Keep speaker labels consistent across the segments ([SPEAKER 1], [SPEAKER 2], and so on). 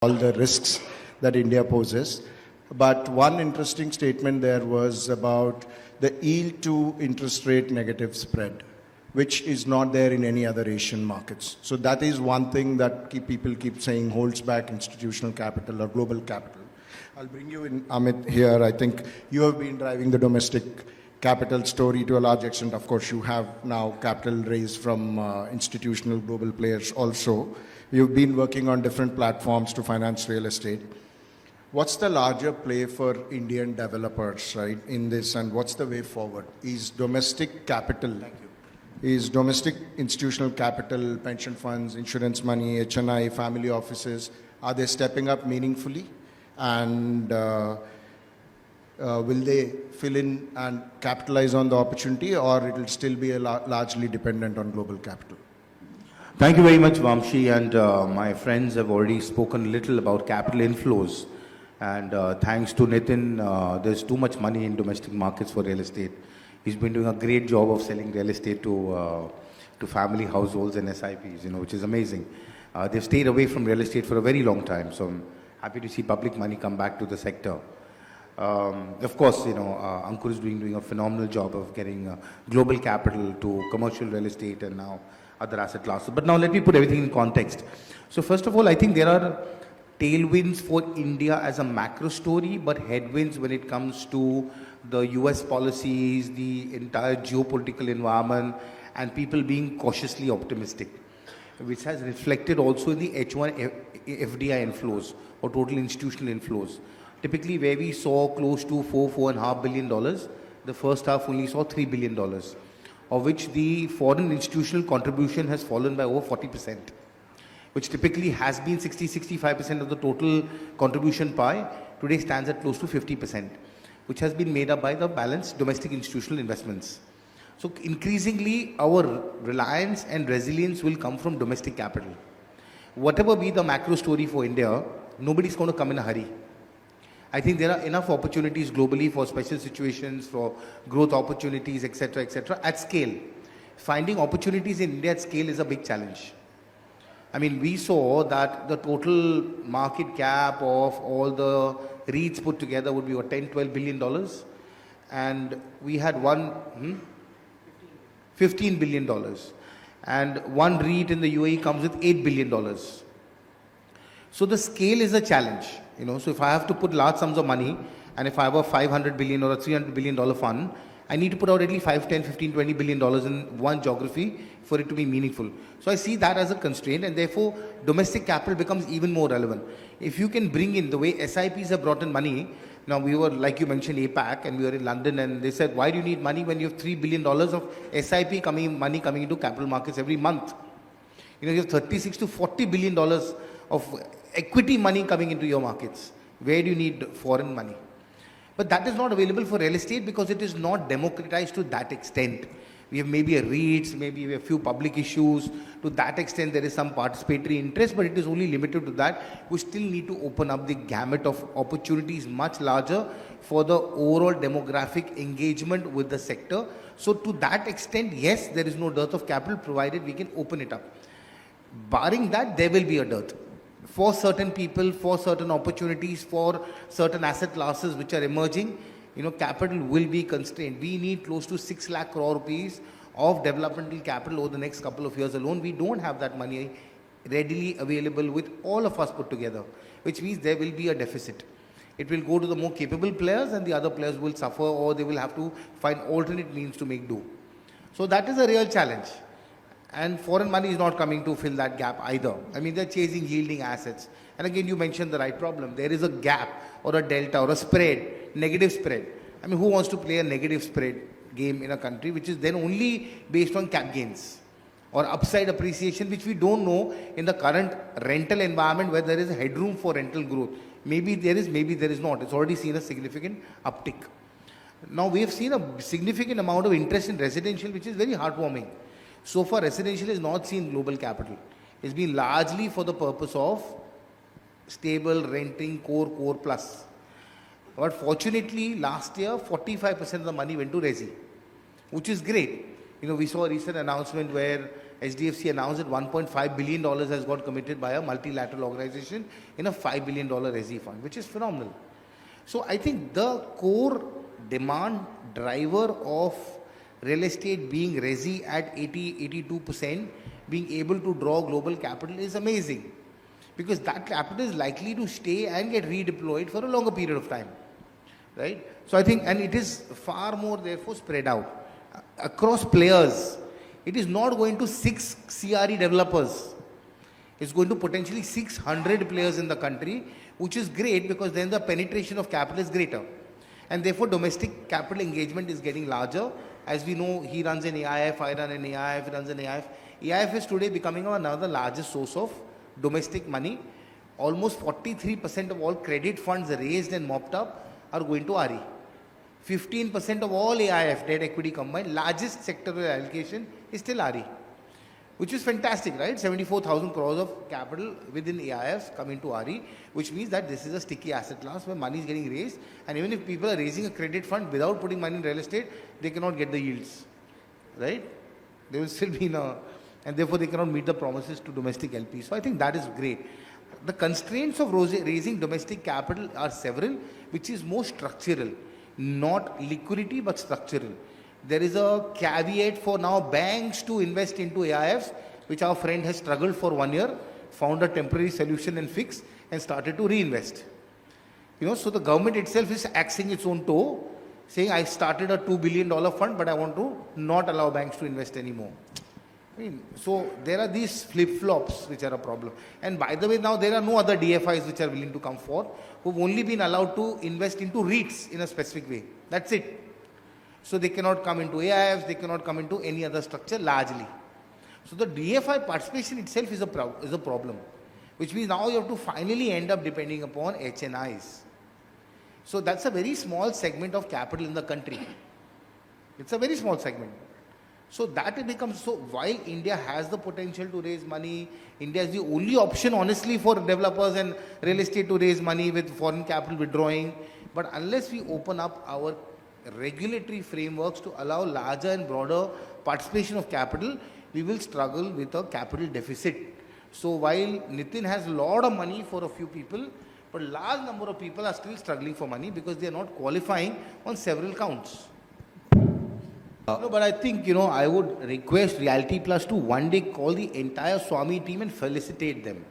[SPEAKER 1] all the risks that India poses. But one interesting statement there was about the yield to interest rate negative spread, which is not there in any other Asian markets. So that is one thing that people keep saying holds back institutional capital or global capital. I'll bring you in, Amit, here. I think you have been driving the domestic capital story to a large extent. Of course, you have now capital raised from institutional global players also. You've been working on different platforms to finance real estate. What's the larger play for Indian developers, right, in this, and what's the way forward? Is domestic capital, is domestic institutional capital, pension funds, insurance money, HNI, family offices, are they stepping up meaningfully? And will they fill in and capitalize on the opportunity, or it will still be largely dependent on global capital?
[SPEAKER 2] Thank you very much, Vamshi, and my friends have already spoken a little about capital inflows. And thanks to Nitin, there's too much money in domestic markets for real estate. He's been doing a great job of selling real estate to family households and SIPs, which is amazing. They've stayed away from real estate for a very long time, so I'm happy to see public money come back to the sector. Of course, Ankur is doing a phenomenal job of getting global capital to commercial real estate and now other asset classes. But now let me put everything in context. So first of all, I think there are tailwinds for India as a macro story, but headwinds when it comes to the US policies, the entire geopolitical environment, and people being cautiously optimistic, which has reflected also in the H1 FDI inflows or total institutional inflows. Typically, where we saw close to $4.5 billion, the first half only saw $3 billion, of which the foreign institutional contribution has fallen by over 40%. Which typically has been 60-65% of the total contribution pie, today stands at close to 50%, which has been made up by the balanced domestic institutional investments. So increasingly, our reliance and resilience will come from domestic capital. Whatever be the macro story for India, nobody's going to come in a hurry. I think there are enough opportunities globally for special situations, for growth opportunities, etc., at scale. Finding opportunities in India at scale is a big challenge. I mean, we saw that the total market cap of all the REITs put together would be about $10-12 billion. And we had $15 billion. And one REIT in the UAE comes with $8 billion. So the scale is a challenge. So if I have to put large sums of money, and if I have a $500 billion or a $300 billion fund, I need to put out at least $5, $10, $15, $20 billion in one geography for it to be meaningful. So I see that as a constraint, and therefore domestic capital becomes even more relevant. If you can bring in the way SIPs have brought in money, now we were, like you mentioned, APAC, and we were in London, and they said, why do you need money when you have $3 billion of SIP money coming into capital markets every month? You have $36 to $40 billion of equity money coming into your markets. Where do you need foreign money? But that is not available for real estate because it is not democratized to that extent. We have maybe a REITs, maybe we have a few public issues. To that extent, there is some participatory interest, but it is only limited to that. We still need to open up the gamut of opportunities much larger for the overall demographic engagement with the sector. So to that extent, yes, there is no dearth of capital provided we can open it up. Barring that, there will be a dearth. For certain people, for certain opportunities, for certain asset classes which are emerging, capital will be constrained. We need close to 6 lakh crore rupees of developmental capital over the next couple of years alone. We don't have that money readily available with all of us put together, which means there will be a deficit. It will go to the more capable players, and the other players will suffer, or they will have to find alternate means to make do. So that is a real challenge. And foreign money is not coming to fill that gap either. I mean, they're chasing yielding assets. And again, you mentioned the right problem. There is a gap or a delta or a spread, negative spread. I mean, who wants to play a negative spread game in a country which is then only based on cap gains or upside appreciation, which we don't know in the current rental environment where there is headroom for rental growth. Maybe there is, maybe there is not. It's already seen a significant uptick. Now, we have seen a significant amount of interest in residential, which is very heartwarming. So far, residential has not seen global capital. It's been largely for the purpose of stable renting, core plus. But fortunately, last year, 45% of the money went to resi, which is great. We saw a recent announcement where HDFC announced that $1.5 billion has got committed by a multilateral organization in a $5 billion resi fund, which is phenomenal. So I think the core demand driver of real estate being resi at 82%, being able to draw global capital is amazing. Because that capital is likely to stay and get redeployed for a longer period of time. Right? So I think, and it is far more therefore spread out across players. It is not going to 6 CRE developers. It's going to potentially 600 players in the country, which is great because then the penetration of capital is greater. And therefore domestic capital engagement is getting larger. As we know, he runs an AIF, I run an AIF, he runs an AIF. AIF is today becoming another largest source of domestic money. Almost 43% of all credit funds raised and mopped up are going to RE. 15% of all AIF, debt equity combined, largest sectoral allocation is still RE, which is fantastic, right? 74,000 crores of capital within AIFs coming to RE, which means that this is a sticky asset class where money is getting raised, and even if people are raising a credit fund without putting money in real estate, they cannot get the yields, right? They will still be in a, and therefore they cannot meet the promises to domestic LPs. So I think that is great. The constraints of raising domestic capital are several, which is more structural, not liquidity but structural. There is a caveat for now banks to invest into AIFs, which our friend has struggled for 1 year, found a temporary solution and fix, and started to reinvest. So the government itself is axing its own toe, saying I started a $2 billion fund, but I want to not allow banks to invest anymore. So there are these flip-flops which are a problem. And by the way, now there are no other DFIs which are willing to come forth, who've only been allowed to invest into REITs in a specific way. That's it. So they cannot come into AIFs, they cannot come into any other structure largely. So the DFI participation itself is a problem, which means now you have to finally end up depending upon HNIs. So that's a very small segment of capital in the country. It's a very small segment. So that it becomes, so while India has the potential to raise money, India is the only option honestly for developers and real estate to raise money with foreign capital withdrawing. But unless we open up our regulatory frameworks to allow larger and broader participation of capital, we will struggle with a capital deficit. So while Nitin has a lot of money for a few people, but a large number of people are still struggling for money because they are not qualifying on several counts. No, but I think, I would request Realty Plus to one day call the entire SWAMIH team and felicitate them.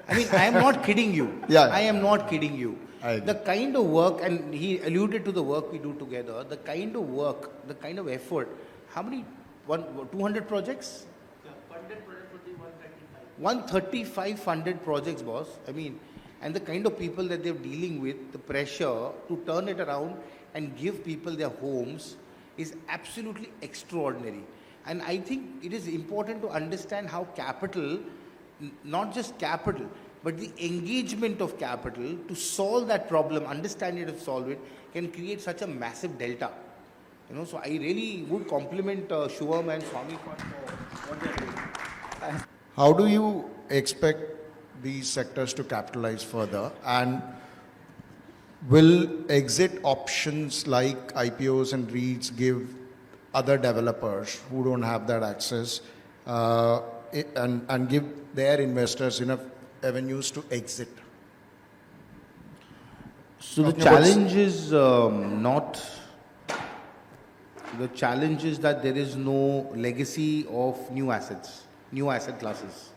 [SPEAKER 2] I mean, I am not kidding you.
[SPEAKER 1] Yeah.
[SPEAKER 2] I am not kidding you.
[SPEAKER 1] The
[SPEAKER 2] kind of work, and he alluded to the work we do together, the kind of work, the kind of effort, how many, 200 projects?
[SPEAKER 3] Yeah, funded project would be 135.
[SPEAKER 2] 135 funded projects, boss. I mean, and the kind of people that they're dealing with, the pressure to turn it around and give people their homes is absolutely extraordinary. And I think it is important to understand how capital, not just capital, but the engagement of capital to solve that problem, understand it and solve it, can create such a massive delta. So I really would compliment Shuvam and SWAMIH for what they're doing.
[SPEAKER 1] How do you expect these sectors to capitalize further? And will exit options like IPOs and REITs give other developers who don't have that access and give their investors enough avenues to exit?
[SPEAKER 2] So the challenge is the challenge is that there is no legacy of new assets, new asset classes.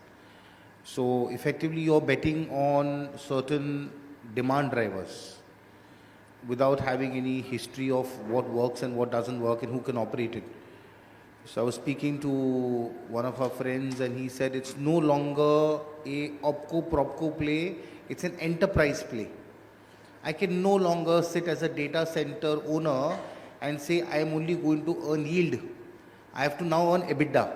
[SPEAKER 2] So effectively you're betting on certain demand drivers without having any history of what works and what doesn't work and who can operate it. So I was speaking to one of our friends and he said it's no longer a opco-propco play, it's an enterprise play. I can no longer sit as a data center owner and say I am only going to earn yield. I have to now earn EBITDA.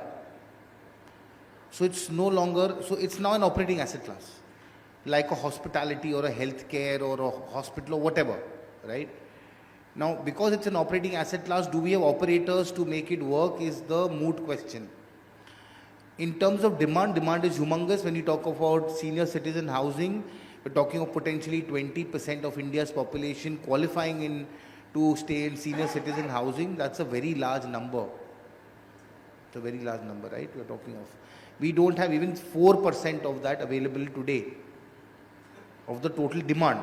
[SPEAKER 2] So it's no longer, so it's now an operating asset class, like a hospitality or a healthcare or a hospital or whatever. Right? Now, because it's an operating asset class, do we have operators to make it work is the moot question. In terms of demand is humongous. When you talk about senior citizen housing, we're talking of potentially 20% of India's population qualifying to stay in senior citizen housing. That's a very large number. It's a very large number, right? We are talking of. We don't have even 4% of that available today, of the total demand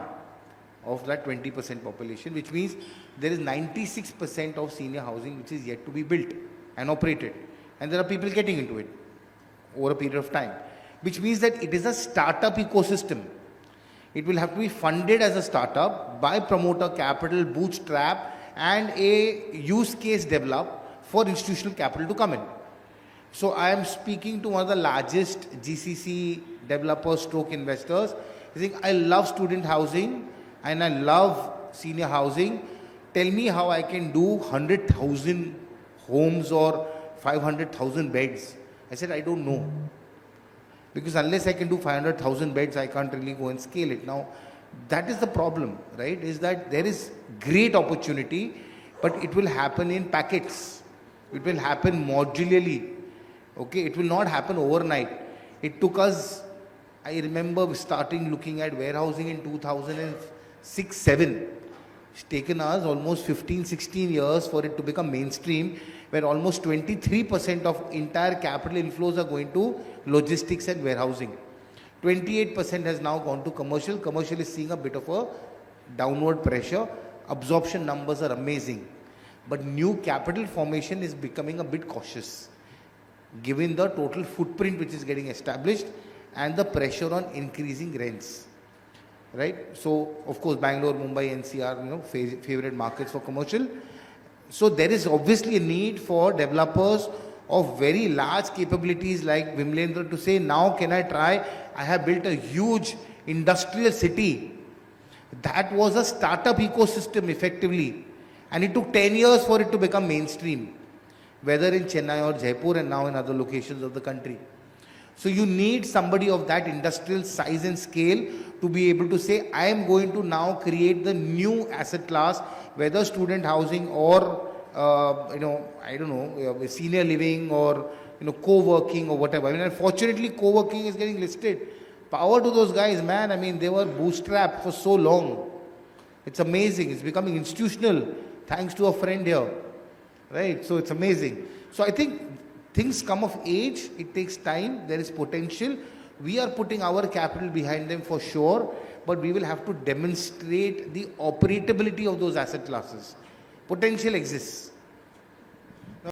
[SPEAKER 2] of that 20% population, which means there is 96% of senior housing which is yet to be built and operated. And there are people getting into it over a period of time, which means that it is a startup ecosystem. It will have to be funded as a startup by promoter capital, bootstrap, and a use case developed for institutional capital to come in. So I am speaking to one of the largest GCC developers stroke investors. He's saying, I love student housing and I love senior housing. Tell me how I can do 100,000 homes or 500,000 beds. I said, I don't know. Because unless I can do 500,000 beds, I can't really go and scale it. Now, that is the problem, right? Is that there is great opportunity, but it will happen in packets. It will happen modularly. Okay, it will not happen overnight. It took us, I remember starting looking at warehousing in 2006-7. It's taken us almost 15-16 years for it to become mainstream, where almost 23% of entire capital inflows are going to logistics and warehousing. 28% has now gone to commercial. Commercial is seeing a bit of a downward pressure. Absorption numbers are amazing. But new capital formation is becoming a bit cautious, given the total footprint which is getting established and the pressure on increasing rents. Right? So, of course, Bangalore, Mumbai, NCR, favorite markets for commercial. So, there is obviously a need for developers of very large capabilities like Vimalendra to say, now can I try? I have built a huge industrial city. That was a startup ecosystem effectively. And it took 10 years for it to become mainstream, whether in Chennai or Jaipur and now in other locations of the country. So you need somebody of that industrial size and scale to be able to say, I am going to now create the new asset class, whether student housing or, I don't know, senior living or, co-working or whatever. I mean, unfortunately, co-working is getting listed. Power to those guys, man. I mean, they were bootstrapped for so long. It's amazing. It's becoming institutional, thanks to a friend here. Right? So it's amazing. So I think things come of age, it takes time, there is potential. We are putting our capital behind them for sure, but we will have to demonstrate the operability of those asset classes. Potential exists.